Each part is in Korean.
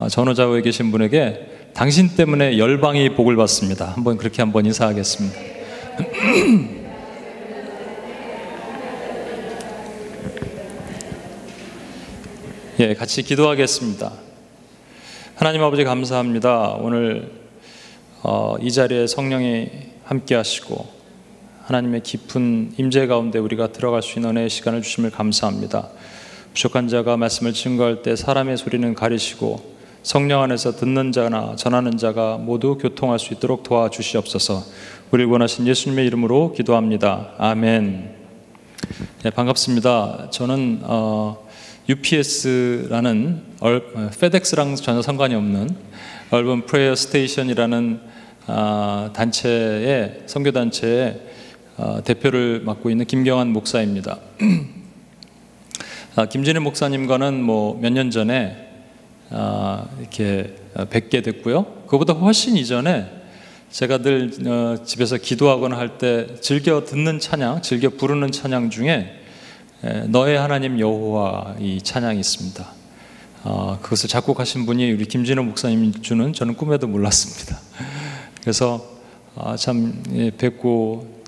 전후좌우에 계신 분에게 당신 때문에 열방이 복을 받습니다. 그렇게 한번 인사하겠습니다. 예, 같이 기도하겠습니다. 하나님 아버지 감사합니다. 오늘 이 자리에 성령이 함께 하시고 하나님의 깊은 임재 가운데 우리가 들어갈 수 있는 은혜의 시간을 주심을 감사합니다. 부족한 자가 말씀을 증거할 때 사람의 소리는 가리시고 성령 안에서 듣는 자나 전하는 자가 모두 교통할 수 있도록 도와주시옵소서. 우리를 원하신 예수님의 이름으로 기도합니다. 아멘. 네, 반갑습니다. 저는 UPS라는 FedEx랑 전혀 상관이 없는 Urban Prayer Station이라는 단체의 선교단체의 대표를 맡고 있는 김경환 목사입니다. 김진애 목사님과는 몇 년 전에 이렇게 뵙게 됐고요. 그보다 훨씬 이전에 제가 늘 집에서 기도하거나 할 때 즐겨 듣는 찬양, 즐겨 부르는 찬양 중에 너의 하나님 여호와 이 찬양이 있습니다. 그것을 작곡하신 분이 우리 김진호 목사님인 줄은 저는 꿈에도 몰랐습니다. 그래서 참 뵙고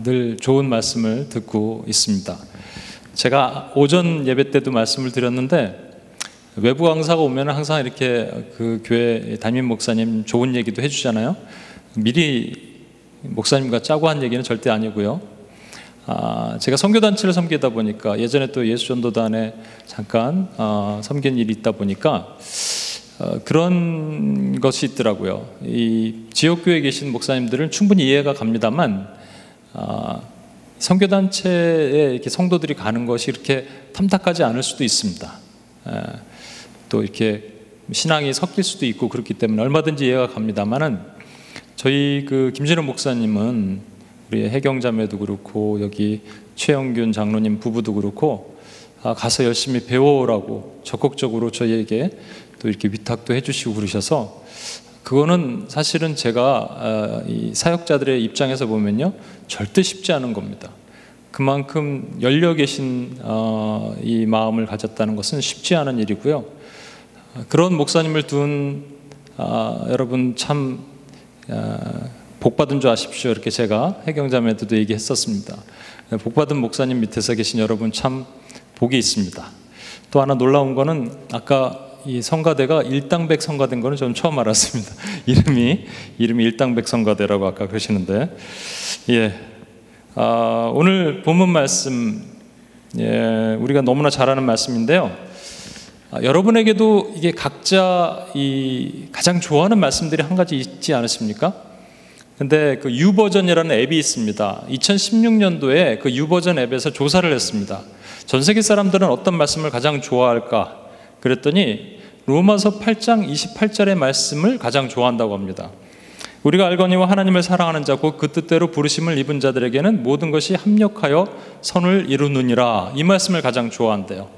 늘 좋은 말씀을 듣고 있습니다. 제가 오전 예배 때도 말씀을 드렸는데 외부 강사가 오면 항상 이렇게 그 교회 담임 목사님 좋은 얘기도 해주잖아요. 미리 목사님과 짜고 한 얘기는 절대 아니고요. 제가 선교단체를 섬기다 보니까 예전에 또 예수전도단에 잠깐 섬긴 일이 있다 보니까 그런 것이 있더라고요. 이 지역교회에 계신 목사님들은 충분히 이해가 갑니다만 선교단체에 이렇게 성도들이 가는 것이 이렇게 탐탁하지 않을 수도 있습니다. 또 이렇게 신앙이 섞일 수도 있고 그렇기 때문에 얼마든지 이해가 갑니다만은 저희 그 김진호 목사님은 우리 해경자매도 그렇고 여기 최영균 장로님 부부도 그렇고 가서 열심히 배워오라고 적극적으로 저희에게 또 이렇게 위탁도 해주시고 그러셔서 그거는 사실은 제가 이 사역자들의 입장에서 보면요 절대 쉽지 않은 겁니다. 그만큼 열려 계신 이 마음을 가졌다는 것은 쉽지 않은 일이고요. 그런 목사님을 둔 여러분 참 복받은 줄 아십시오. 이렇게 제가 해경자매들도 얘기했었습니다. 복받은 목사님 밑에서 계신 여러분 참 복이 있습니다. 또 하나 놀라운 거는 아까 이 성가대가 일당백 성가대인 거는 저는 처음 알았습니다. 이름이 일당백 성가대라고 아까 그러시는데 예. 오늘 본문 말씀 우리가 너무나 잘 아는 말씀인데요. 여러분에게도 이게 각자 가장 좋아하는 말씀들이 한 가지 있지 않으십니까? 근데 그 유버전이라는 앱이 있습니다. 2016년도에 그 유버전 앱에서 조사를 했습니다. 전 세계 사람들은 어떤 말씀을 가장 좋아할까? 그랬더니 로마서 8장 28절의 말씀을 가장 좋아한다고 합니다. 우리가 알거니와 하나님을 사랑하는 자 곧 그 뜻대로 부르심을 입은 자들에게는 모든 것이 합력하여 선을 이루느니라. 이 말씀을 가장 좋아한대요.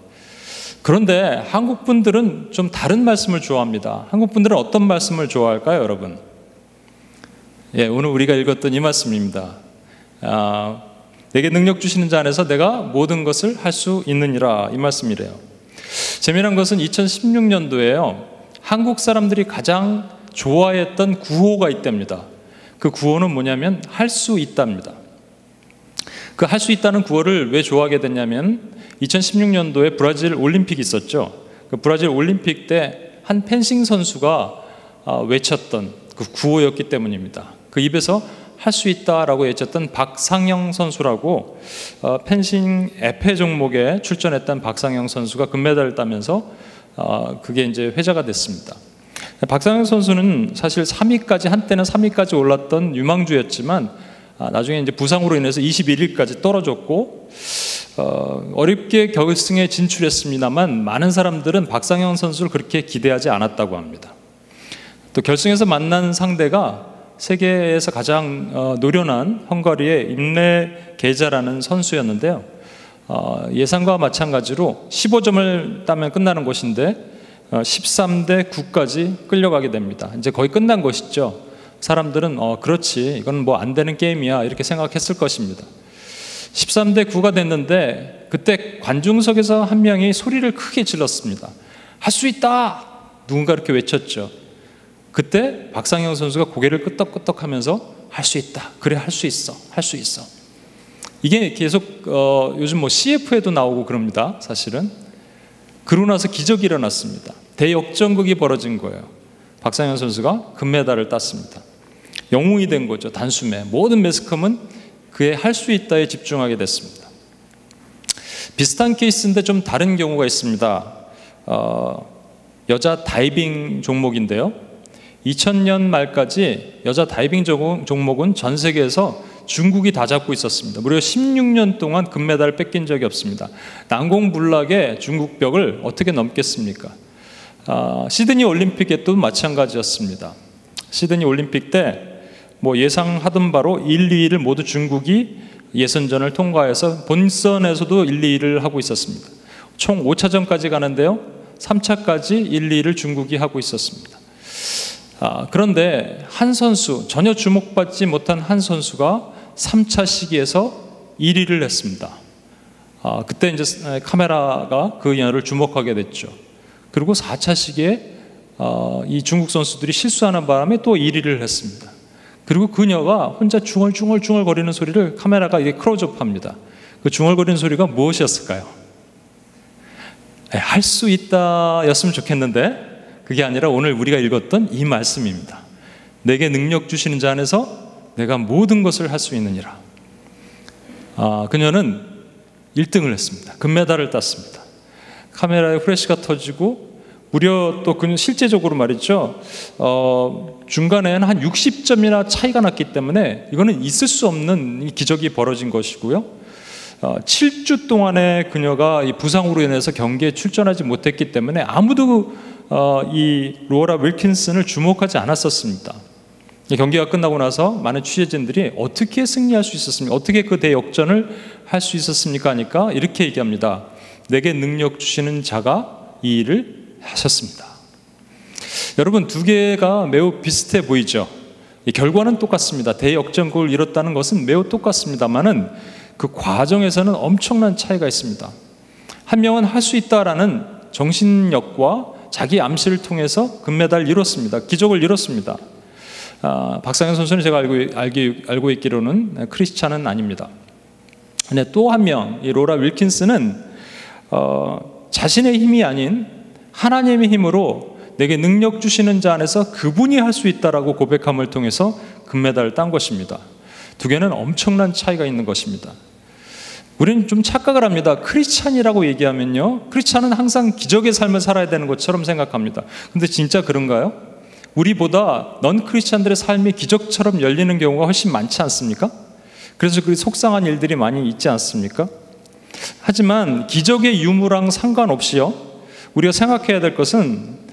그런데 한국 분들은 좀 다른 말씀을 좋아합니다. 한국 분들은 어떤 말씀을 좋아할까요, 여러분? 예, 오늘 우리가 읽었던 이 말씀입니다. 내게 능력 주시는 자 안에서 내가 모든 것을 할 수 있느니라. 이 말씀이래요. 재미난 것은 2016년도에요. 한국 사람들이 가장 좋아했던 구호가 있답니다. 그 구호는 뭐냐면 할 수 있답니다. 그 할 수 있다는 구호를 왜 좋아하게 됐냐면 2016년도에 브라질 올림픽이 있었죠. 그 브라질 올림픽 때 한 펜싱 선수가 외쳤던 그 구호였기 때문입니다. 그 입에서 할 수 있다라고 외쳤던 박상영 선수라고 펜싱 에페 종목에 출전했던 박상영 선수가 금메달을 따면서 그게 이제 회자가 됐습니다. 박상영 선수는 사실 3위까지 한때는 3위까지 올랐던 유망주였지만 나중에 이제 부상으로 인해서 21위까지 떨어졌고 어렵게 결승에 진출했습니다만 많은 사람들은 박상영 선수를 그렇게 기대하지 않았다고 합니다. 또 결승에서 만난 상대가 세계에서 가장 노련한 헝가리의 임레 게자라는 선수였는데요. 예상과 마찬가지로 15점을 따면 끝나는 것인데 13대 9까지 끌려가게 됩니다. 이제 거의 끝난 것이죠. 사람들은 그렇지 이건 뭐 안 되는 게임이야 이렇게 생각했을 것입니다. 13대 9가 됐는데 그때 관중석에서 한 명이 소리를 크게 질렀습니다. 할 수 있다! 누군가 이렇게 외쳤죠. 그때 박상영 선수가 고개를 끄덕끄덕하면서 할 수 있다. 그래, 할 수 있어. 할 수 있어. 이게 계속 요즘 뭐 CF에도 나오고 그럽니다. 사실은. 그러고 나서 기적이 일어났습니다. 대역전극이 벌어진 거예요. 박상현 선수가 금메달을 땄습니다. 영웅이 된 거죠. 단숨에. 모든 매스컴은 그의 할 수 있다에 집중하게 됐습니다. 비슷한 케이스인데 좀 다른 경우가 있습니다. 여자 다이빙 종목인데요. 2000년 말까지 여자 다이빙 종목은 전 세계에서 중국이 다 잡고 있었습니다. 무려 16년 동안 금메달을 뺏긴 적이 없습니다. 난공불락의 중국 벽을 어떻게 넘겠습니까? 시드니 올림픽에 또 마찬가지였습니다. 시드니 올림픽 때 뭐 예상하던 바로 1, 2위를 모두 중국이 예선전을 통과해서 본선에서도 1, 2위를 하고 있었습니다. 총 5차전까지 가는데요. 3차까지 1, 2위를 중국이 하고 있었습니다. 그런데 한 선수, 전혀 주목받지 못한 한 선수가 3차 시기에서 1위를 했습니다. 그때 이제 카메라가 그 인연을 주목하게 됐죠. 그리고 4차 시기에 이 중국 선수들이 실수하는 바람에 또 1위를 했습니다. 그리고 그녀가 혼자 중얼중얼 거리는 소리를 카메라가 이게 클로즈업합니다. 그 중얼거리는 소리가 무엇이었을까요? 할 수 있다였으면 좋겠는데 그게 아니라 오늘 우리가 읽었던 이 말씀입니다. 내게 능력 주시는 자 안에서 내가 모든 것을 할 수 있느니라. 그녀는 1등을 했습니다. 금메달을 땄습니다. 카메라에 프레시가 터지고 무려 또 그는 실제적으로 말이죠. 중간에는 한 60점이나 차이가 났기 때문에 이거는 있을 수 없는 기적이 벌어진 것이고요. 7주 동안에 그녀가 이 부상으로 인해서 경기에 출전하지 못했기 때문에 아무도 이 로라 윌킨슨을 주목하지 않았었습니다. 경기가 끝나고 나서 많은 취재진들이 어떻게 승리할 수 있었습니까? 어떻게 그 대역전을 할 수 있었습니까? 하니까 이렇게 얘기합니다. 내게 능력 주시는 자가 이 일을 하셨습니다. 여러분, 두 개가 매우 비슷해 보이죠? 결과는 똑같습니다. 대역전극을 이뤘다는 것은 매우 똑같습니다만은 그 과정에서는 엄청난 차이가 있습니다. 한 명은 할 수 있다라는 정신력과 자기 암시를 통해서 금메달을 이뤘습니다. 기적을 이뤘습니다. 박상현 선수는 제가 알고 있기로는 크리스찬은 아닙니다. 근데 또 한 명, 이 로라 윌킨스는 자신의 힘이 아닌 하나님의 힘으로 내게 능력 주시는 자 안에서 그분이 할 수 있다라고 고백함을 통해서 금메달을 딴 것입니다. 두 개는 엄청난 차이가 있는 것입니다. 우리는 좀 착각을 합니다. 크리스찬이라고 얘기하면요, 크리스찬은 항상 기적의 삶을 살아야 되는 것처럼 생각합니다. 근데 진짜 그런가요? 우리보다 넌 크리스찬들의 삶이 기적처럼 열리는 경우가 훨씬 많지 않습니까? 그래서 그 속상한 일들이 많이 있지 않습니까? 하지만 기적의 유무랑 상관없이요, 우리가 생각해야 될 것은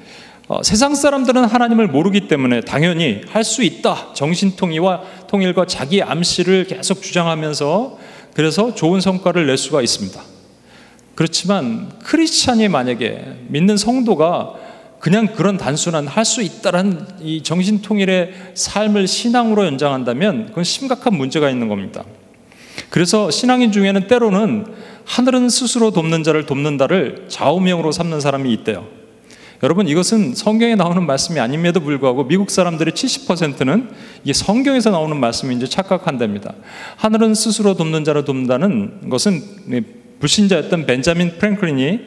세상 사람들은 하나님을 모르기 때문에 당연히 할 수 있다, 정신통일과 자기 암시를 계속 주장하면서 그래서 좋은 성과를 낼 수가 있습니다. 그렇지만 크리스찬이 만약에 믿는 성도가 그냥 그런 단순한 할 수 있다라는 이 정신통일의 삶을 신앙으로 연장한다면 그건 심각한 문제가 있는 겁니다. 그래서 신앙인 중에는 때로는 하늘은 스스로 돕는 자를 돕는다를 좌우명으로 삼는 사람이 있대요. 여러분, 이것은 성경에 나오는 말씀이 아님에도 불구하고 미국 사람들의 70%는 이게 성경에서 나오는 말씀인지 착각한답니다. 하늘은 스스로 돕는 자를 돕는다는 것은 불신자였던 벤자민 프랭클린이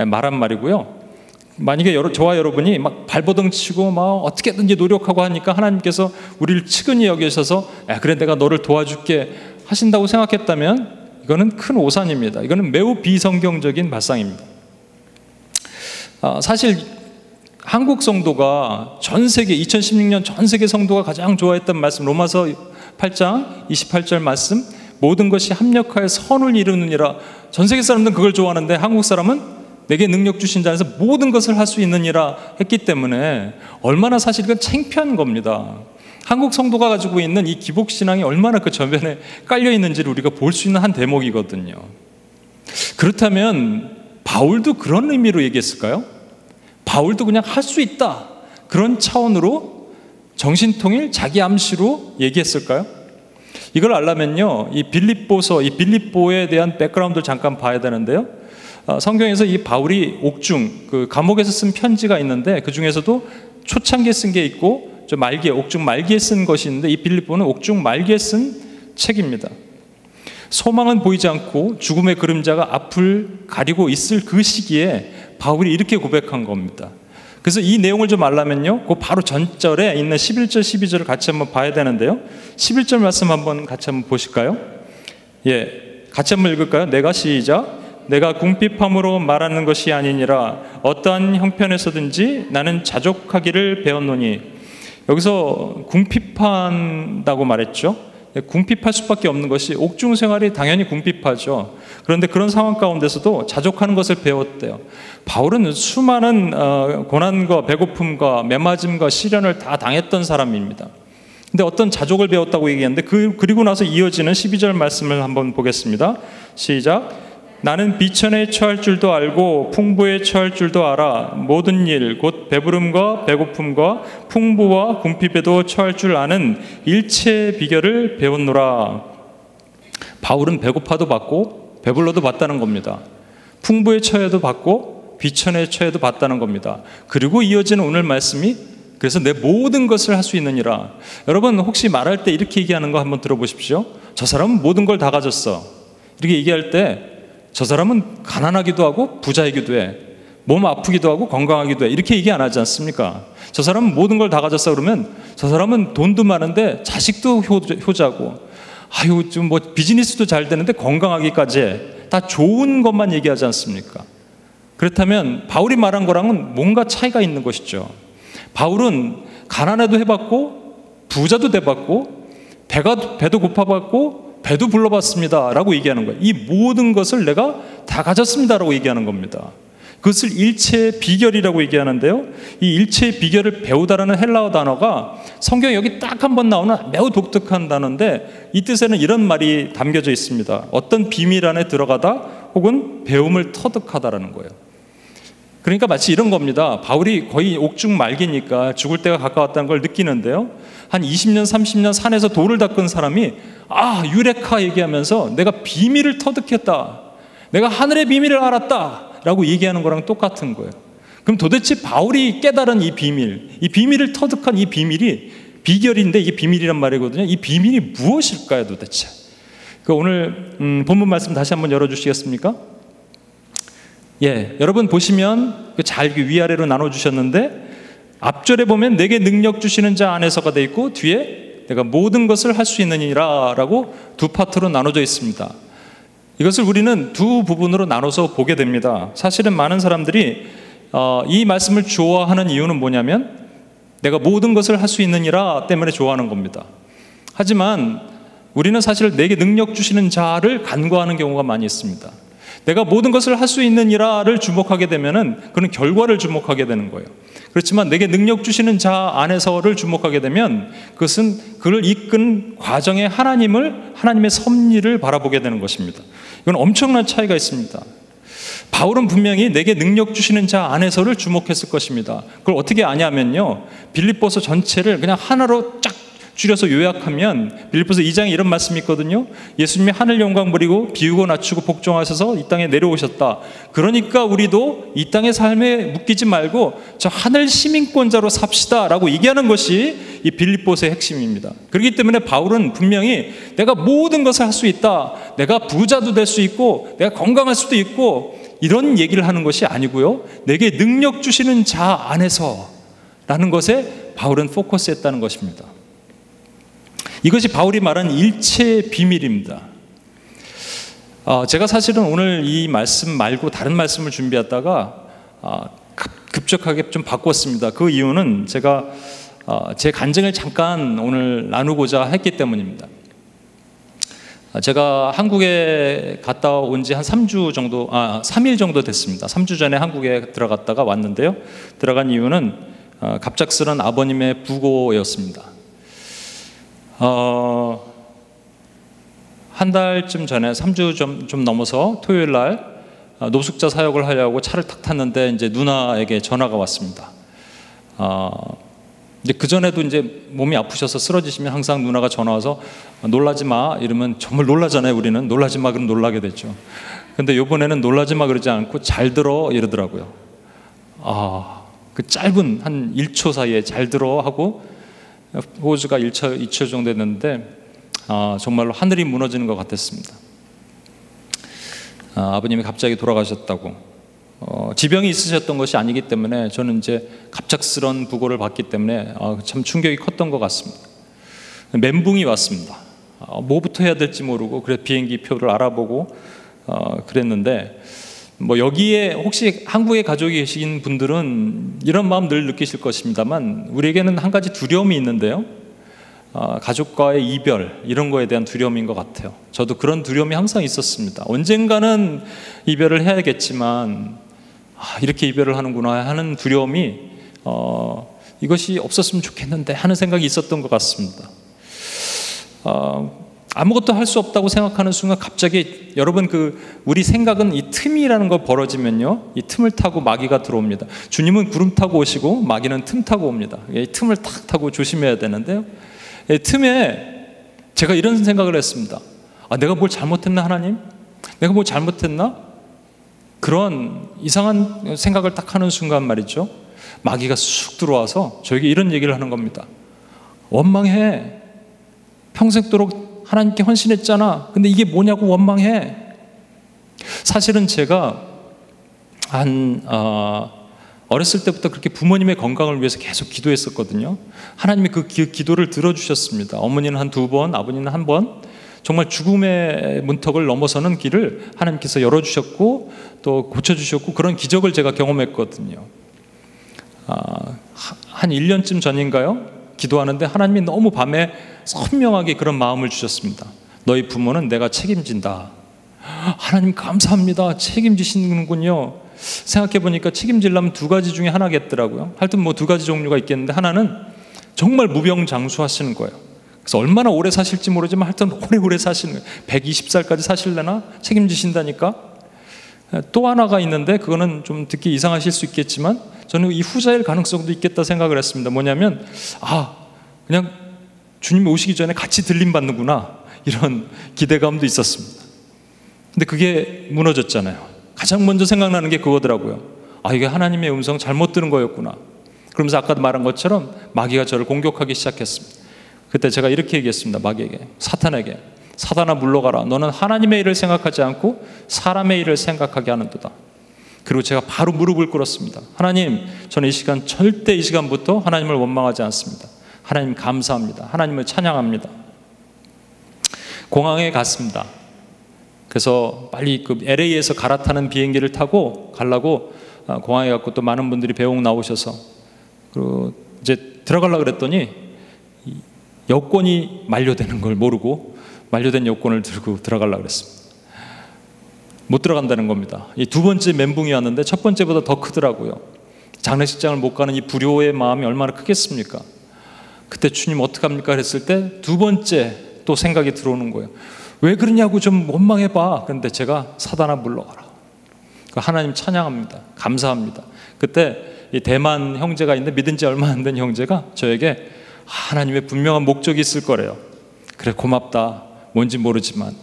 말한 말이고요. 만약에 저와 여러분이 막 발버둥 치고 막 어떻게든지 노력하고 하니까 하나님께서 우리를 측은히 여기셔서 그래 내가 너를 도와줄게 하신다고 생각했다면 이거는 큰 오산입니다. 이거는 매우 비성경적인 발상입니다. 사실 한국 성도가 전 세계 2016년 전 세계 성도가 가장 좋아했던 말씀, 로마서 8장 28절 말씀, 모든 것이 합력하여 선을 이루느니라. 전 세계 사람들은 그걸 좋아하는데 한국 사람은 내게 능력 주신 자 안에서 모든 것을 할 수 있느니라 했기 때문에 얼마나 사실 이건 창피한 겁니다. 한국 성도가 가지고 있는 이 기복신앙이 얼마나 그 전면에 깔려 있는지를 우리가 볼 수 있는 한 대목이거든요. 그렇다면 바울도 그런 의미로 얘기했을까요? 바울도 그냥 할 수 있다, 그런 차원으로 정신통일, 자기 암시로 얘기했을까요? 이걸 알려면요, 이 빌립보에 대한 백그라운드를 잠깐 봐야 되는데요. 성경에서 이 바울이 옥중, 그 감옥에서 쓴 편지가 있는데 그 중에서도 초창기에 쓴 게 있고 저 말기에, 옥중 말기에 쓴 것이 있는데 이 빌립보는 옥중 말기에 쓴 책입니다. 소망은 보이지 않고 죽음의 그림자가 앞을 가리고 있을 그 시기에 바울이 이렇게 고백한 겁니다. 그래서 이 내용을 좀 알려면요, 그 바로 전절에 있는 11절, 12절을 같이 한번 봐야 되는데요. 11절 말씀 한번 같이 한번 보실까요? 예, 같이 한번 읽을까요? 내가 시작. 내가 궁핍함으로 말하는 것이 아니니라 어떠한 형편에서든지 나는 자족하기를 배웠노니. 여기서 궁핍한다고 말했죠. 궁핍할 수밖에 없는 것이, 옥중 생활이 당연히 궁핍하죠. 그런데 그런 상황 가운데서도 자족하는 것을 배웠대요. 바울은 수많은 고난과 배고픔과 매맞음과 시련을 다 당했던 사람입니다. 근데 어떤 자족을 배웠다고 얘기했는데 그리고 나서 이어지는 12절 말씀을 한번 보겠습니다. 시작. 나는 비천에 처할 줄도 알고 풍부에 처할 줄도 알아. 모든 일 곧 배부름과 배고픔과 풍부와 궁핍에도 처할 줄 아는 일체의 비결을 배웠노라. 바울은 배고파도 받고 배불러도 받다는 겁니다. 풍부에 처해도 받고 비천에 처해도 받다는 겁니다. 그리고 이어지는 오늘 말씀이 그래서 내 모든 것을 할 수 있느니라. 여러분 혹시 말할 때 이렇게 얘기하는 거 한번 들어보십시오. 저 사람은 모든 걸 다 가졌어. 이렇게 얘기할 때 저 사람은 가난하기도 하고 부자이기도 해. 몸 아프기도 하고 건강하기도 해. 이렇게 얘기 안 하지 않습니까? 저 사람은 모든 걸 다 가졌어 그러면 저 사람은 돈도 많은데 자식도 효자고, 아유 좀 뭐 비즈니스도 잘 되는데 건강하기까지 해. 다 좋은 것만 얘기하지 않습니까? 그렇다면 바울이 말한 거랑은 뭔가 차이가 있는 것이죠. 바울은 가난해도 해봤고 부자도 돼봤고 배도 고파봤고 배도 불러봤습니다 라고 얘기하는 거예요. 이 모든 것을 내가 다 가졌습니다 라고 얘기하는 겁니다. 그것을 일체의 비결이라고 얘기하는데요, 이 일체의 비결을 배우다라는 헬라어 단어가 성경에 여기 딱 한 번 나오는 매우 독특한 단어인데 이 뜻에는 이런 말이 담겨져 있습니다. 어떤 비밀 안에 들어가다 혹은 배움을 터득하다라는 거예요. 그러니까 마치 이런 겁니다. 바울이 거의 옥중 말기니까 죽을 때가 가까웠다는 걸 느끼는데요, 한 20년 30년 산에서 돌을 닦은 사람이 유레카 얘기하면서 내가 비밀을 터득했다, 내가 하늘의 비밀을 알았다 라고 얘기하는 거랑 똑같은 거예요. 그럼 도대체 바울이 깨달은 이 비밀을 터득한 이 비밀이 비결인데, 이게 비밀이란 말이거든요. 이 비밀이 무엇일까요 도대체? 오늘 본문 말씀 다시 한번 열어주시겠습니까? 예, 여러분 보시면 잘 위아래로 나눠주셨는데 앞절에 보면 내게 능력 주시는 자 안에서가 돼 있고 뒤에 내가 모든 것을 할 수 있느니라 라고 두 파트로 나눠져 있습니다. 이것을 우리는 두 부분으로 나눠서 보게 됩니다. 사실은 많은 사람들이 이 말씀을 좋아하는 이유는 뭐냐면 내가 모든 것을 할 수 있느니라 때문에 좋아하는 겁니다. 하지만 우리는 사실 내게 능력 주시는 자를 간과하는 경우가 많이 있습니다. 내가 모든 것을 할 수 있느니라를 주목하게 되면은 그런 결과를 주목하게 되는 거예요. 그렇지만 내게 능력 주시는 자 안에서를 주목하게 되면 그것은 그를 이끈 과정의 하나님의 섭리를 바라보게 되는 것입니다. 이건 엄청난 차이가 있습니다. 바울은 분명히 내게 능력 주시는 자 안에서를 주목했을 것입니다. 그걸 어떻게 아냐면요, 빌립보서 전체를 그냥 하나로 쫙 줄여서 요약하면 빌립보서 2장에 이런 말씀이 있거든요. 예수님이 하늘 영광 버리고 비우고 낮추고 복종하셔서 이 땅에 내려오셨다. 그러니까 우리도 이 땅의 삶에 묶이지 말고 저 하늘 시민권자로 삽시다 라고 얘기하는 것이 이 빌립보서의 핵심입니다. 그렇기 때문에 바울은 분명히 내가 모든 것을 할 수 있다, 내가 부자도 될 수 있고 내가 건강할 수도 있고 이런 얘기를 하는 것이 아니고요, 내게 능력 주시는 자 안에서 라는 것에 바울은 포커스했다는 것입니다. 이것이 바울이 말한 일체의 비밀입니다. 제가 사실은 오늘 이 말씀 말고 다른 말씀을 준비하다가 급격하게 좀 바꿨습니다. 그 이유는 제가 제 간증을 잠깐 오늘 나누고자 했기 때문입니다. 제가 한국에 갔다 온 지 한 3일 정도 됐습니다. 3주 전에 한국에 들어갔다가 왔는데요, 들어간 이유는 갑작스런 아버님의 부고였습니다. 한 달쯤 전에 3주 좀 넘어서 토요일 날 노숙자 사역을 하려고 차를 탁 탔는데 이제 누나에게 전화가 왔습니다. 이제 그 전에도 이제 몸이 아프셔서 쓰러지시면 항상 누나가 전화 와서 놀라지 마 이러면 정말 놀라잖아요. 우리는 놀라지 마 그럼 놀라게 됐죠. 근데 이번에는 놀라지 마 그러지 않고 잘 들어 이러더라고요. 그 짧은 한 1초 사이에 잘 들어 하고 포즈가 2초 정도 됐는데 정말로 하늘이 무너지는 것 같았습니다. 아버님이 갑자기 돌아가셨다고. 지병이 있으셨던 것이 아니기 때문에 저는 이제 갑작스런 부고를 받기 때문에 참 충격이 컸던 것 같습니다. 멘붕이 왔습니다. 뭐부터 해야 될지 모르고 그래서 비행기 표를 알아보고 그랬는데 뭐 여기에 혹시 한국에 가족이 계신 분들은 이런 마음 늘 느끼실 것입니다만 우리에게는 한 가지 두려움이 있는데요. 가족과의 이별 이런 거에 대한 두려움인 것 같아요. 저도 그런 두려움이 항상 있었습니다. 언젠가는 이별을 해야겠지만 이렇게 이별을 하는구나 하는 두려움이 이것이 없었으면 좋겠는데 하는 생각이 있었던 것 같습니다. 아무것도 할 수 없다고 생각하는 순간 갑자기 여러분 우리 생각은 이 틈이라는 거 벌어지면요 이 틈을 타고 마귀가 들어옵니다. 주님은 구름 타고 오시고 마귀는 틈 타고 옵니다. 이 틈을 탁 타고 조심해야 되는데요, 이 틈에 제가 이런 생각을 했습니다. 내가 뭘 잘못했나 하나님? 내가 뭘 잘못했나? 그런 이상한 생각을 딱 하는 순간 말이죠, 마귀가 쑥 들어와서 저에게 이런 얘기를 하는 겁니다. 원망해. 평생도록 하나님께 헌신했잖아. 근데 이게 뭐냐고 원망해. 사실은 제가 어렸을 때부터 그렇게 부모님의 건강을 위해서 계속 기도했었거든요. 하나님이 그 기도를 들어주셨습니다. 어머니는 한 2번, 아버님은 1번. 정말 죽음의 문턱을 넘어서는 길을 하나님께서 열어주셨고 또 고쳐주셨고 그런 기적을 제가 경험했거든요. 한 1년쯤 전인가요? 기도하는데 하나님이 너무 밤에 선명하게 그런 마음을 주셨습니다. 너희 부모는 내가 책임진다. 하나님 감사합니다. 책임지시는군요. 생각해 보니까 책임지려면 2가지 중에 하나겠더라고요. 하여튼 뭐 2가지 종류가 있겠는데 하나는 정말 무병장수하시는 거예요. 그래서 얼마나 오래 사실지 모르지만 하여튼 오래오래 사시는 거예요. 120살까지 사실래나 책임지신다니까. 또 하나가 있는데 그거는 좀 듣기 이상하실 수 있겠지만 저는 이 후자일 가능성도 있겠다 생각을 했습니다. 뭐냐면 그냥 주님이 오시기 전에 같이 들림받는구나 이런 기대감도 있었습니다. 근데 그게 무너졌잖아요. 가장 먼저 생각나는 게 그거더라고요. 이게 하나님의 음성 잘못 들은 거였구나. 그러면서 아까 말한 것처럼 마귀가 저를 공격하기 시작했습니다. 그때 제가 이렇게 얘기했습니다. 마귀에게, 사탄에게, 사탄아 물러가라. 너는 하나님의 일을 생각하지 않고 사람의 일을 생각하게 하는도다. 그리고 제가 바로 무릎을 꿇었습니다. 하나님, 저는 이 시간 절대 이 시간부터 하나님을 원망하지 않습니다. 하나님 감사합니다. 하나님을 찬양합니다. 공항에 갔습니다. 그래서 빨리 LA에서 갈아타는 비행기를 타고 가려고 공항에 갔고 또 많은 분들이 배웅 나오셔서 그리고 이제 들어가려고 그랬더니 여권이 만료되는 걸 모르고 만료된 여권을 들고 들어가려고 그랬습니다. 못 들어간다는 겁니다. 이 2번째 멘붕이 왔는데 첫 번째보다 더 크더라고요. 장례식장을 못 가는 이 불효의 마음이 얼마나 크겠습니까? 그때 주님 어떡합니까? 했을 때 2번째 또 생각이 들어오는 거예요. 왜 그러냐고 좀 원망해봐. 그런데 제가 사단아 물러가라. 하나님 찬양합니다. 감사합니다. 그때 이 대만 형제가 있는데 믿은 지 얼마 안 된 형제가 저에게 하나님의 분명한 목적이 있을 거래요. 그래 고맙다. 뭔지 모르지만.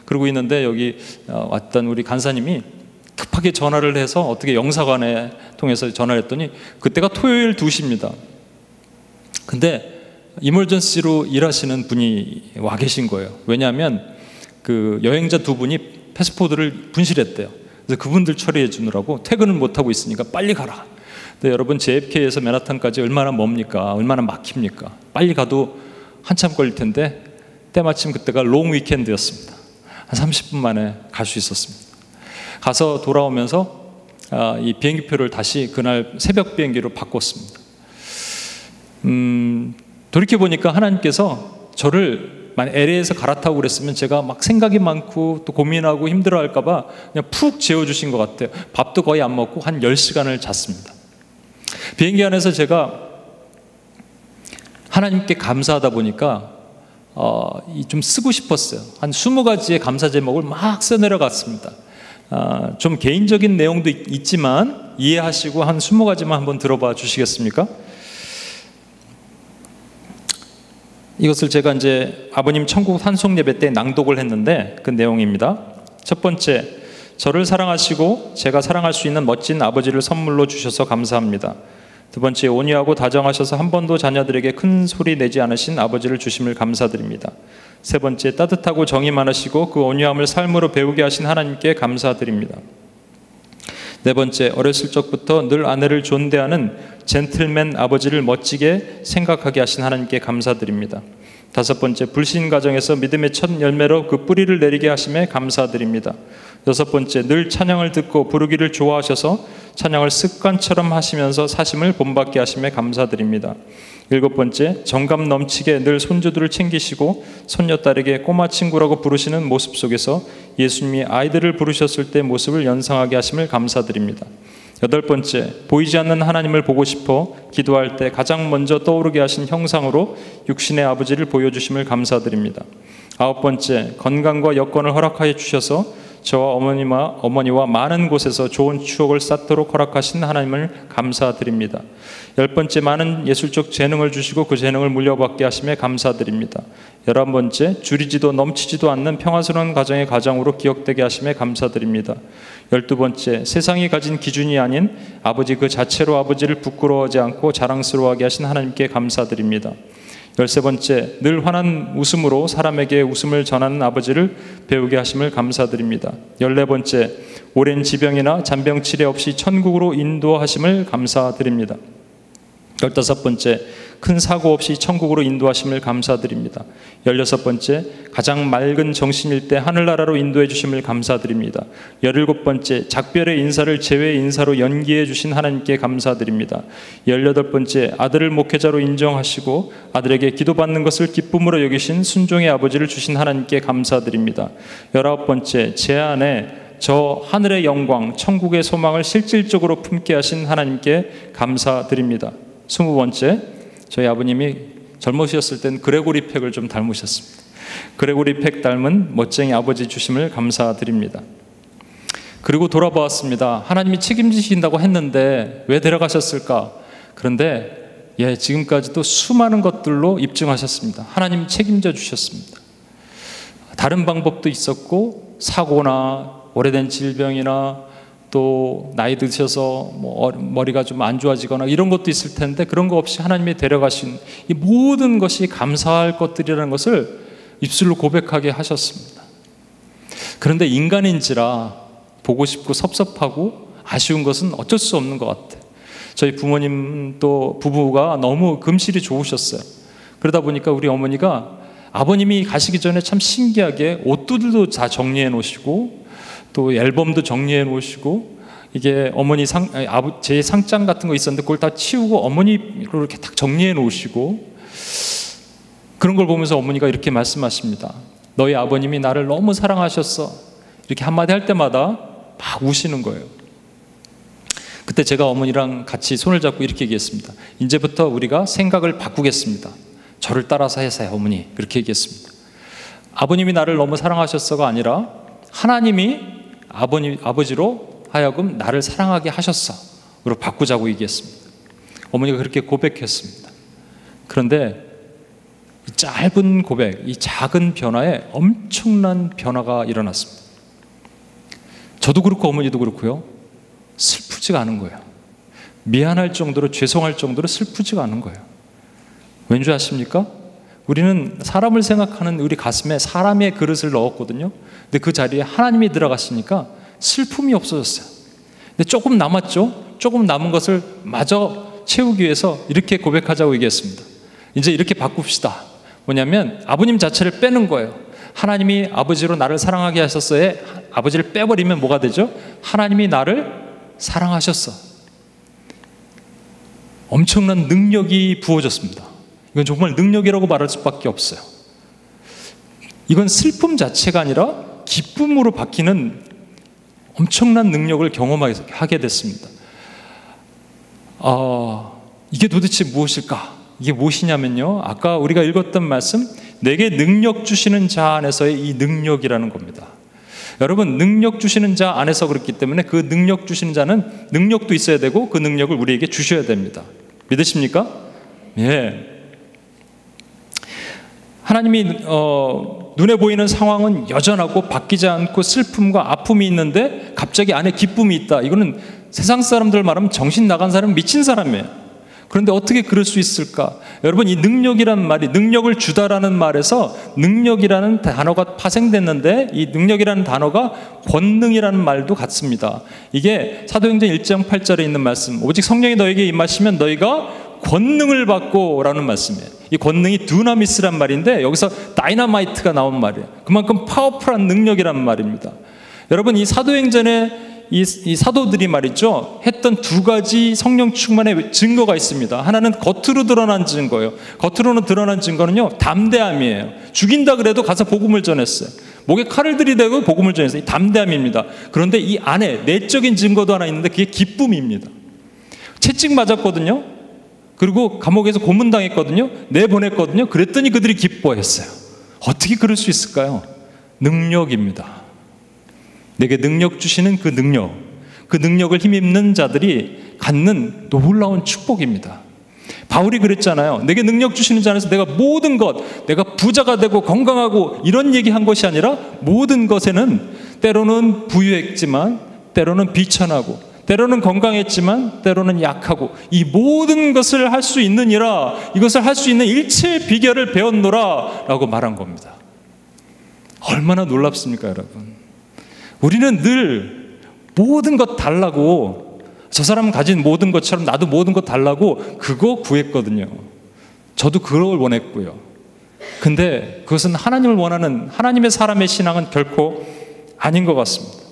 그러고 있는데 여기 왔던 우리 간사님이 급하게 전화를 해서 어떻게 영사관에 통해서 전화를 했더니 그때가 토요일 2시입니다. 근데 이멀전시로 일하시는 분이 와 계신 거예요. 왜냐하면 그 여행자 2분이 패스포드를 분실했대요. 그래서 그분들 처리해 주느라고 퇴근을 못하고 있으니까 빨리 가라. 근데 여러분 JFK에서 맨하탄까지 얼마나 멉니까? 얼마나 막힙니까? 빨리 가도 한참 걸릴 텐데 때마침 그때가 롱 위켄드였습니다. 한 30분 만에 갈 수 있었습니다. 가서 돌아오면서 이 비행기표를 다시 그날 새벽 비행기로 바꿨습니다. 돌이켜보니까 하나님께서 저를 만약 LA에서 갈아타고 그랬으면 제가 막 생각이 많고 또 고민하고 힘들어 할까봐 그냥 푹 재워주신 것 같아요. 밥도 거의 안 먹고 한 10시간을 잤습니다. 비행기 안에서 제가 하나님께 감사하다 보니까 좀 쓰고 싶었어요. 한 20가지의 감사 제목을 막 써내려갔습니다. 좀 개인적인 내용도 있지만 이해하시고 한 20가지만 한번 들어봐 주시겠습니까? 이것을 제가 이제 아버님 천국 환송 예배 때 낭독을 했는데 그 내용입니다. 첫 번째, 저를 사랑하시고 제가 사랑할 수 있는 멋진 아버지를 선물로 주셔서 감사합니다. 두 번째, 온유하고 다정하셔서 한 번도 자녀들에게 큰 소리 내지 않으신 아버지를 주심을 감사드립니다. 세 번째, 따뜻하고 정이 많으시고 그 온유함을 삶으로 배우게 하신 하나님께 감사드립니다. 네 번째, 어렸을 적부터 늘 아내를 존대하는 젠틀맨 아버지를 멋지게 생각하게 하신 하나님께 감사드립니다. 다섯 번째, 불신 가정에서 믿음의 첫 열매로 그 뿌리를 내리게 하심에 감사드립니다. 여섯 번째, 늘 찬양을 듣고 부르기를 좋아하셔서 찬양을 습관처럼 하시면서 사심을 본받게 하심에 감사드립니다. 일곱 번째, 정감 넘치게 늘 손주들을 챙기시고 손녀딸에게 꼬마 친구라고 부르시는 모습 속에서 예수님이 아이들을 부르셨을 때 모습을 연상하게 하심을 감사드립니다. 여덟 번째, 보이지 않는 하나님을 보고 싶어 기도할 때 가장 먼저 떠오르게 하신 형상으로 육신의 아버지를 보여주심을 감사드립니다. 아홉 번째, 건강과 여건을 허락하여 주셔서 저와 어머니와 많은 곳에서 좋은 추억을 쌓도록 허락하신 하나님을 감사드립니다. 열 번째, 많은 예술적 재능을 주시고 그 재능을 물려받게 하심에 감사드립니다. 11번째, 줄이지도 넘치지도 않는 평화스러운 가정의 가장으로 기억되게 하심에 감사드립니다. 12번째, 세상이 가진 기준이 아닌 아버지 그 자체로 아버지를 부끄러워하지 않고 자랑스러워하게 하신 하나님께 감사드립니다. 13번째, 늘 환한 웃음으로 사람에게 웃음을 전하는 아버지를 배우게 하심을 감사드립니다. 14번째, 오랜 지병이나 잔병 치레 없이 천국으로 인도하심을 감사드립니다. 15번째, 큰 사고 없이 천국으로 인도하심을 감사드립니다. 16번째, 가장 맑은 정신일 때 하늘나라로 인도해 주심을 감사드립니다. 17번째, 작별의 인사를 제외의 인사로 연기해 주신 하나님께 감사드립니다. 18번째, 아들을 목회자로 인정하시고 아들에게 기도받는 것을 기쁨으로 여기신 순종의 아버지를 주신 하나님께 감사드립니다. 19번째, 제 안에 저 하늘의 영광, 천국의 소망을 실질적으로 품게 하신 하나님께 감사드립니다. 20번째, 저희 아버님이 젊으셨을 땐 그레고리 팩을 좀 닮으셨습니다. 그레고리 팩 닮은 멋쟁이 아버지 주심을 감사드립니다. 그리고 돌아보았습니다. 하나님이 책임지신다고 했는데 왜 데려가셨을까? 그런데 지금까지도 수많은 것들로 입증하셨습니다. 하나님 책임져 주셨습니다. 다른 방법도 있었고, 사고나 오래된 질병이나 또 나이 드셔서 머리가 좀 안 좋아지거나 이런 것도 있을 텐데 그런 거 없이 하나님이 데려가신 이 모든 것이 감사할 것들이라는 것을 입술로 고백하게 하셨습니다. 그런데 인간인지라 보고 싶고 섭섭하고 아쉬운 것은 어쩔 수 없는 것 같아요. 저희 부모님 또 부부가 너무 금실이 좋으셨어요. 그러다 보니까 우리 어머니가 아버님이 가시기 전에 참 신기하게 옷들도 다 정리해 놓으시고 또 앨범도 정리해 놓으시고, 이게 어머니 제 상장 같은 거 있었는데 그걸 다 치우고 어머니로 이렇게 딱 정리해 놓으시고, 그런 걸 보면서 어머니가 이렇게 말씀하십니다. 너희 아버님이 나를 너무 사랑하셨어. 이렇게 한마디 할 때마다 막 우시는 거예요. 그때 제가 어머니랑 같이 손을 잡고 이렇게 얘기했습니다. 이제부터 우리가 생각을 바꾸겠습니다. 저를 따라서 해서요, 어머니. 그렇게 얘기했습니다. 아버님이 나를 너무 사랑하셨어가 아니라 하나님이 아버지로 하여금 나를 사랑하게 하셨어. 으로 바꾸자고 얘기했습니다. 어머니가 그렇게 고백했습니다. 그런데 이 짧은 고백, 이 작은 변화에 엄청난 변화가 일어났습니다. 저도 그렇고 어머니도 그렇고요. 슬프지가 않은 거예요. 미안할 정도로, 죄송할 정도로 슬프지가 않은 거예요. 왠지 아십니까? 우리는 사람을 생각하는 우리 가슴에 사람의 그릇을 넣었거든요. 근데 그 자리에 하나님이 들어갔으니까 슬픔이 없어졌어요. 근데 조금 남았죠? 조금 남은 것을 마저 채우기 위해서 이렇게 고백하자고 얘기했습니다. 이제 이렇게 바꿉시다. 뭐냐면 아버님 자체를 빼는 거예요. 하나님이 아버지로 나를 사랑하게 하셨어에 아버지를 빼버리면 뭐가 되죠? 하나님이 나를 사랑하셨어. 엄청난 능력이 부어졌습니다. 이건 정말 능력이라고 말할 수밖에 없어요. 이건 슬픔 자체가 아니라 기쁨으로 바뀌는 엄청난 능력을 경험하게 됐습니다. 이게 도대체 무엇일까? 이게 무엇이냐면요, 아까 우리가 읽었던 말씀, 내게 능력 주시는 자 안에서의 이 능력이라는 겁니다. 여러분, 능력 주시는 자 안에서 그렇기 때문에 그 능력 주시는 자는 능력도 있어야 되고 그 능력을 우리에게 주셔야 됩니다. 믿으십니까? 예. 하나님이 눈에 보이는 상황은 여전하고 바뀌지 않고 슬픔과 아픔이 있는데 갑자기 안에 기쁨이 있다. 이거는 세상 사람들 말하면 정신 나간 사람, 미친 사람이에요. 그런데 어떻게 그럴 수 있을까? 여러분, 이 능력이란 말이, 능력을 주다라는 말에서 능력이라는 단어가 파생됐는데, 이 능력이라는 단어가 권능이라는 말도 같습니다. 이게 사도행전 1장 8절에 있는 말씀, 오직 성령이 너에게 임하시면 너희가 권능을 받고 라는 말씀이에요. 이 권능이 두나미스란 말인데 여기서 다이너마이트가 나온 말이에요. 그만큼 파워풀한 능력이란 말입니다. 여러분, 이 사도행전에 이 사도들이 말이죠, 했던 두 가지 성령 충만의 증거가 있습니다. 하나는 겉으로 드러난 증거예요. 겉으로는 드러난 증거는요, 담대함이에요. 죽인다 그래도 가서 복음을 전했어요. 목에 칼을 들이대고 복음을 전했어요. 이 담대함입니다. 그런데 이 안에 내적인 증거도 하나 있는데 그게 기쁨입니다. 채찍 맞았거든요. 그리고 감옥에서 고문당했거든요. 내보냈거든요. 그랬더니 그들이 기뻐했어요. 어떻게 그럴 수 있을까요? 능력입니다. 내게 능력 주시는 그 능력을 힘입는 자들이 갖는 놀라운 축복입니다. 바울이 그랬잖아요. 내게 능력 주시는 자 안에서 내가 모든 것, 내가 부자가 되고 건강하고 이런 얘기한 것이 아니라 모든 것에는 때로는 부유했지만 때로는 비천하고 때로는 건강했지만 때로는 약하고 이 모든 것을 할 수 있느니라, 이것을 할 수 있는 일체의 비결을 배웠노라 라고 말한 겁니다. 얼마나 놀랍습니까, 여러분? 우리는 늘 모든 것 달라고, 저 사람 가진 모든 것처럼 나도 모든 것 달라고 그거 구했거든요. 저도 그걸 원했고요. 근데 그것은 하나님을 원하는 하나님의 사람의 신앙은 결코 아닌 것 같습니다.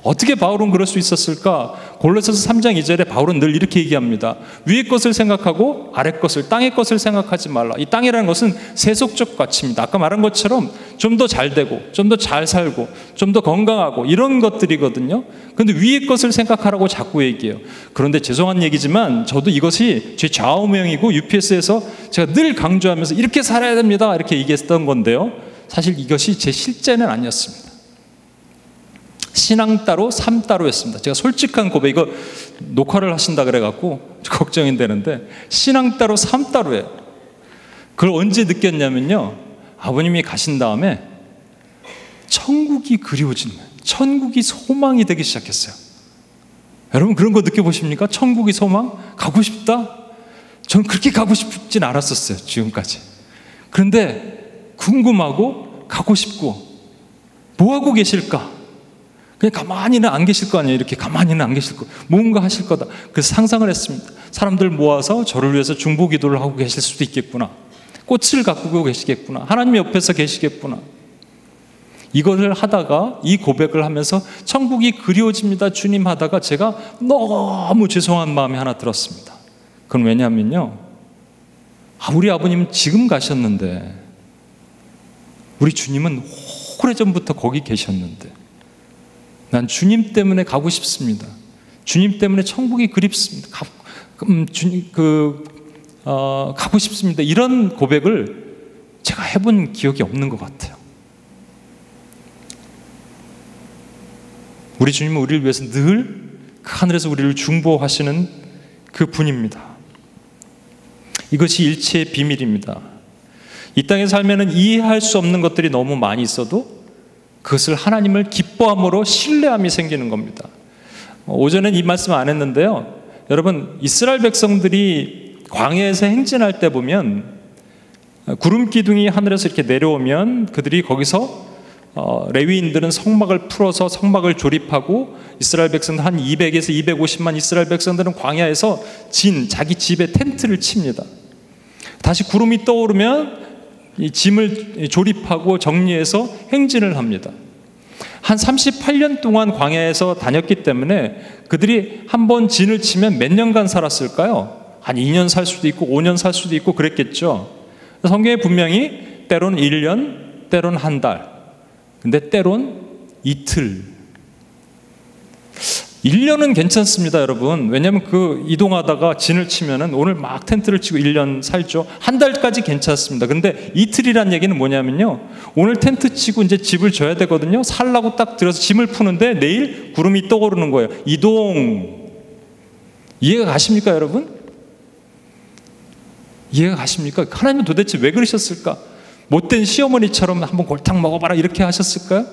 어떻게 바울은 그럴 수 있었을까? 골로새서 3장 2절에 바울은 늘 이렇게 얘기합니다. 위의 것을 생각하고 아래 것을, 땅의 것을 생각하지 말라. 이 땅이라는 것은 세속적 가치입니다. 아까 말한 것처럼 좀 더 잘 되고 좀 더 잘 살고 좀 더 건강하고 이런 것들이거든요. 그런데 위의 것을 생각하라고 자꾸 얘기해요. 그런데 죄송한 얘기지만 저도 이것이 제 좌우명이고 UPS에서 제가 늘 강조하면서 이렇게 살아야 됩니다 이렇게 얘기했던 건데요, 사실 이것이 제 실제는 아니었습니다. 신앙 따로 삶 따로였습니다. 제가 솔직한 고백, 이거 녹화를 하신다 그래갖고 걱정이 되는데 신앙 따로 삶 따로예요. 그걸 언제 느꼈냐면요, 아버님이 가신 다음에 천국이 그리워지는 거예요. 천국이 소망이 되기 시작했어요. 여러분 그런 거 느껴보십니까? 천국이 소망? 가고 싶다? 저는 그렇게 가고 싶진 않았었어요, 지금까지. 그런데 궁금하고 가고 싶고, 뭐 하고 계실까? 그냥 가만히는 안 계실 거 아니에요. 이렇게 가만히는 안 계실 거, 뭔가 하실 거다. 그래서 상상을 했습니다. 사람들 모아서 저를 위해서 중보 기도를 하고 계실 수도 있겠구나. 꽃을 가꾸고 계시겠구나. 하나님 옆에서 계시겠구나. 이것을 하다가, 이 고백을 하면서 천국이 그리워집니다 주님 하다가 제가 너무 죄송한 마음이 하나 들었습니다. 그건 왜냐하면요, 우리 아버님은 지금 가셨는데 우리 주님은 오래전부터 거기 계셨는데 난 주님 때문에 가고 싶습니다. 주님 때문에 천국이 그립습니다. 가고 싶습니다. 이런 고백을 제가 해본 기억이 없는 것 같아요. 우리 주님은 우리를 위해서 늘 그 하늘에서 우리를 중보하시는 그 분입니다. 이것이 일체의 비밀입니다. 이 땅에 살면은 이해할 수 없는 것들이 너무 많이 있어도 그것을 하나님을 기뻐함으로 신뢰함이 생기는 겁니다. 오전엔 이 말씀 안 했는데요, 여러분 이스라엘 백성들이 광야에서 행진할 때 보면 구름 기둥이 하늘에서 이렇게 내려오면 그들이 거기서 레위인들은 성막을 풀어서 성막을 조립하고, 이스라엘 백성들 한 200에서 250만 이스라엘 백성들은 광야에서 자기 집에 텐트를 칩니다. 다시 구름이 떠오르면 이 짐을 조립하고 정리해서 행진을 합니다. 한 38년 동안 광야에서 다녔기 때문에 그들이 한번 진을 치면 몇 년간 살았을까요? 한 2년 살 수도 있고 5년 살 수도 있고 그랬겠죠. 성경에 분명히 때론 1년, 때론 한 달, 근데 때론 이틀. 1년은 괜찮습니다, 여러분. 왜냐하면 그 이동하다가 진을 치면은 오늘 막 텐트를 치고 1년 살죠. 한 달까지 괜찮습니다. 근데 이틀이란 얘기는 뭐냐면요, 오늘 텐트 치고 이제 집을 져야 되거든요. 살라고 딱 들어서 짐을 푸는데 내일 구름이 떠오르는 거예요. 이동. 이해가 가십니까, 여러분? 이해가 가십니까? 하나님은 도대체 왜 그러셨을까? 못된 시어머니처럼 한번 골탕 먹어봐라 이렇게 하셨을까요?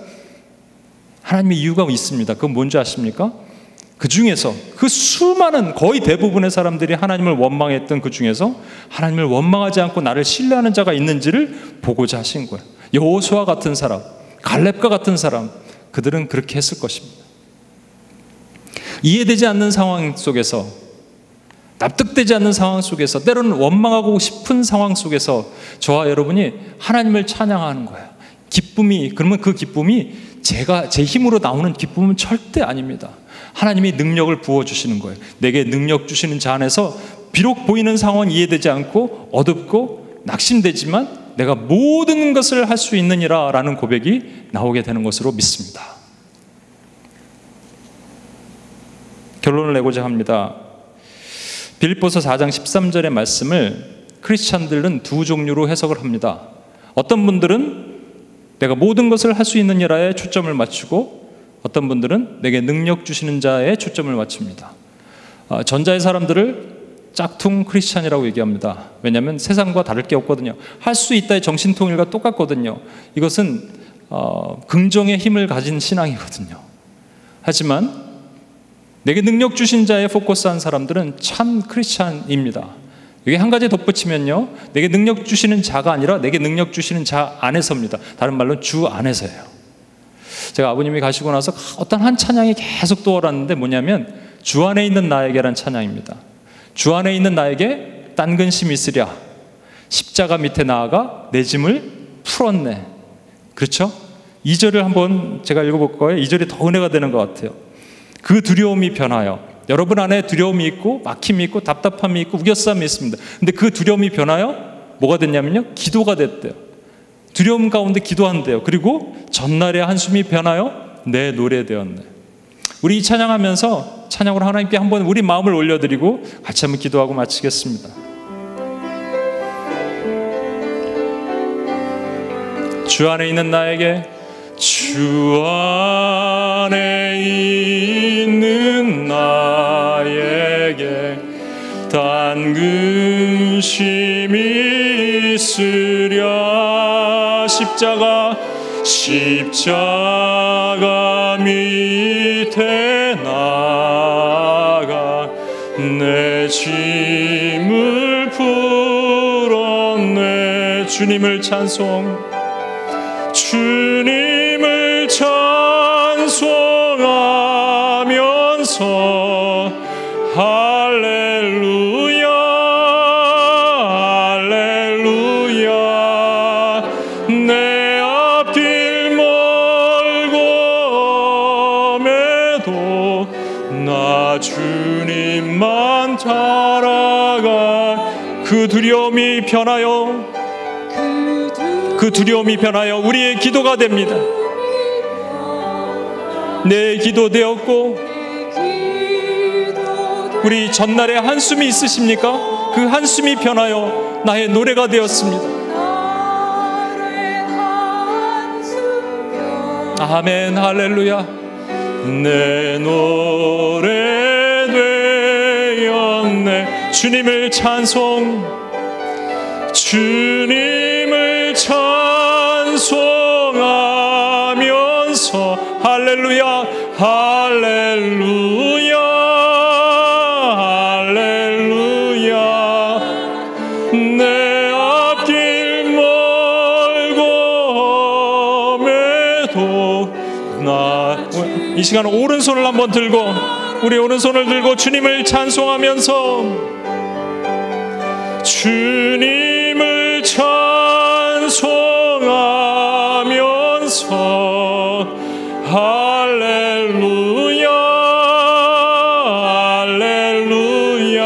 하나님의 이유가 있습니다. 그건 뭔지 아십니까? 그 중에서 그 수많은 거의 대부분의 사람들이 하나님을 원망했던 그 중에서 하나님을 원망하지 않고 나를 신뢰하는 자가 있는지를 보고자 하신 거예요. 여호수아 같은 사람, 갈렙과 같은 사람, 그들은 그렇게 했을 것입니다. 이해되지 않는 상황 속에서, 납득되지 않는 상황 속에서, 때로는 원망하고 싶은 상황 속에서 저와 여러분이 하나님을 찬양하는 거예요. 기쁨이, 그러면 그 기쁨이 제 힘으로 나오는 기쁨은 절대 아닙니다. 하나님이 능력을 부어주시는 거예요. 내게 능력 주시는 자 안에서 비록 보이는 상황은 이해되지 않고 어둡고 낙심되지만 내가 모든 것을 할 수 있느니라 라는 고백이 나오게 되는 것으로 믿습니다. 결론을 내고자 합니다. 빌립보서 4장 13절의 말씀을 크리스찬들은 두 종류로 해석을 합니다. 어떤 분들은 내가 모든 것을 할 수 있느니라에 초점을 맞추고 어떤 분들은 내게 능력 주시는 자에 초점을 맞춥니다. 전자의 사람들을 짝퉁 크리스찬이라고 얘기합니다. 왜냐하면 세상과 다를 게 없거든요. 할 수 있다의 정신통일과 똑같거든요. 이것은 긍정의 힘을 가진 신앙이거든요. 하지만 내게 능력 주신 자에 포커스한 사람들은 참 크리스찬입니다. 여기 한 가지 덧붙이면요, 내게 능력 주시는 자가 아니라 내게 능력 주시는 자 안에서입니다. 다른 말로 주 안에서예요. 제가 아버님이 가시고 나서 어떤 한 찬양이 계속 떠올랐는데 뭐냐면 주 안에 있는 나에게란 찬양입니다. 주 안에 있는 나에게 딴 근심이 있으랴, 십자가 밑에 나아가 내 짐을 풀었네. 그렇죠? 2절을 한번 제가 읽어볼 거예요. 2절이 더 은혜가 되는 것 같아요. 그 두려움이 변하여, 여러분 안에 두려움이 있고 막힘이 있고 답답함이 있고 우겨싸움이 있습니다. 근데 그 두려움이 변하여 뭐가 됐냐면요, 기도가 됐대요. 두려움 가운데 기도한대요. 그리고 전날의 한숨이 변하여 내 노래 되었네. 우리 이 찬양하면서 찬양으로 하나님께 한번 우리 마음을 올려드리고 같이 한번 기도하고 마치겠습니다. 주 안에 있는 나에게, 주 안에 있는 나에게 단 근심이 있으랴, 십자가 밑에 나가 내 짐을 풀었네. 주님을 찬송하면서 할렐루야 할렐루야. 내 앞길 멀고매도 나 주님만 따라가. 그 두려움이 변하여 우리의 기도가 됩니다. 내 기도 되었고, 우리 전날에 한숨이 있으십니까? 그 한숨이 변하여 나의 노래가 되었습니다. 아멘, 할렐루야. 내 노래 되었네. 주님을 찬송하면서 할렐루야 할렐루야 할렐루야. 내 앞길 멀고매도 나. 이 시간 오른손을 한번 들고, 우리 오른손을 들고 주님을 찬송하면서 주님을 찬송하면서 할렐루야 할렐루야.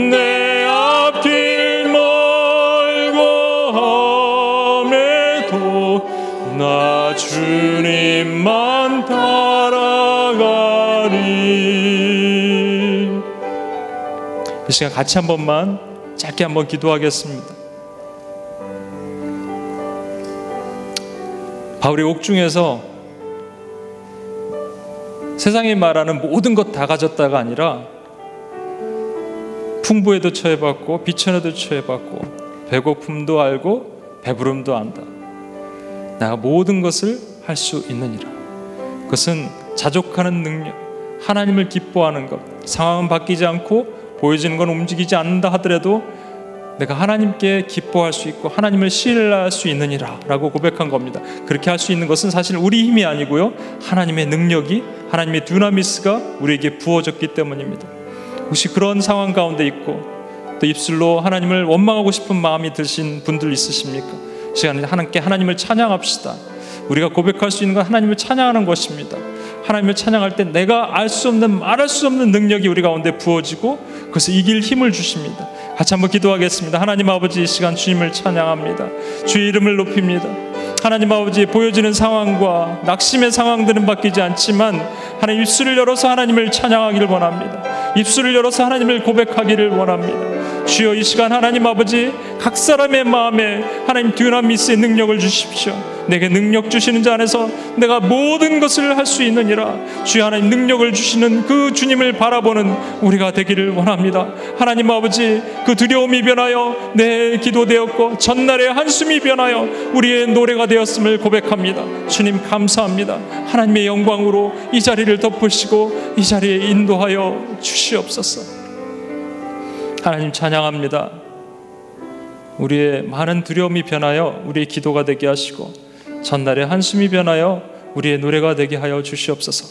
내 앞길 멀고매도 나 주님만 따라가리. 이 시간 같이 한 번만 짧게 한번 기도하겠습니다. 바울이 옥중에서 세상이 말하는 모든 것 다 가졌다가 아니라 풍부에도 처해봤고 비천에도 처해봤고 배고픔도 알고 배부름도 안다. 내가 모든 것을 할 수 있느니라. 그것은 자족하는 능력, 하나님을 기뻐하는 것, 상황은 바뀌지 않고 보여지는 건 움직이지 않는다 하더라도 내가 하나님께 기뻐할 수 있고 하나님을 신뢰할 수 있느니라 라고 고백한 겁니다. 그렇게 할 수 있는 것은 사실 우리 힘이 아니고요, 하나님의 능력이, 하나님의 dynamis가 우리에게 부어졌기 때문입니다. 혹시 그런 상황 가운데 있고 또 입술로 하나님을 원망하고 싶은 마음이 드신 분들 있으십니까? 이 시간에 함께 하나님을 찬양합시다. 우리가 고백할 수 있는 건 하나님을 찬양하는 것입니다. 하나님을 찬양할 때 내가 알 수 없는, 말할 수 없는 능력이 우리 가운데 부어지고 그것을 이길 힘을 주십니다. 같이 한번 기도하겠습니다. 하나님 아버지, 이 시간 주님을 찬양합니다. 주의 이름을 높입니다. 하나님 아버지, 보여지는 상황과 낙심의 상황들은 바뀌지 않지만 하나님 입술을 열어서 하나님을 찬양하기를 원합니다. 입술을 열어서 하나님을 고백하기를 원합니다. 주여, 이 시간 하나님 아버지, 각 사람의 마음에 하나님 dynamis의 능력을 주십시오. 내게 능력 주시는 자 안에서 내가 모든 것을 할 수 있느니라. 주여, 하나님 능력을 주시는 그 주님을 바라보는 우리가 되기를 원합니다. 하나님 아버지, 그 두려움이 변하여 내 기도되었고 전날의 한숨이 변하여 우리의 노래가 되었음을 고백합니다. 주님 감사합니다. 하나님의 영광으로 이 자리를 덮으시고 이 자리에 인도하여 주시옵소서. 하나님 찬양합니다. 우리의 많은 두려움이 변하여 우리의 기도가 되게 하시고 전날의 한숨이 변하여 우리의 노래가 되게 하여 주시옵소서.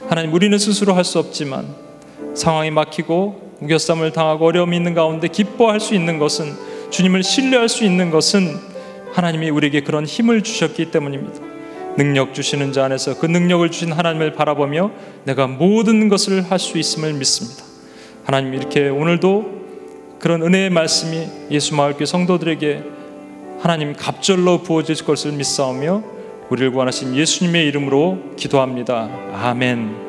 하나님, 우리는 스스로 할 수 없지만 상황이 막히고 우겨쌈을 당하고 어려움이 있는 가운데 기뻐할 수 있는 것은, 주님을 신뢰할 수 있는 것은 하나님이 우리에게 그런 힘을 주셨기 때문입니다. 능력 주시는 자 안에서 그 능력을 주신 하나님을 바라보며 내가 모든 것을 할 수 있음을 믿습니다. 하나님, 이렇게 오늘도 그런 은혜의 말씀이 예수마을교회 성도들에게 하나님 갑절로 부어질 것을 믿사오며 우리를 구원하신 예수님의 이름으로 기도합니다. 아멘.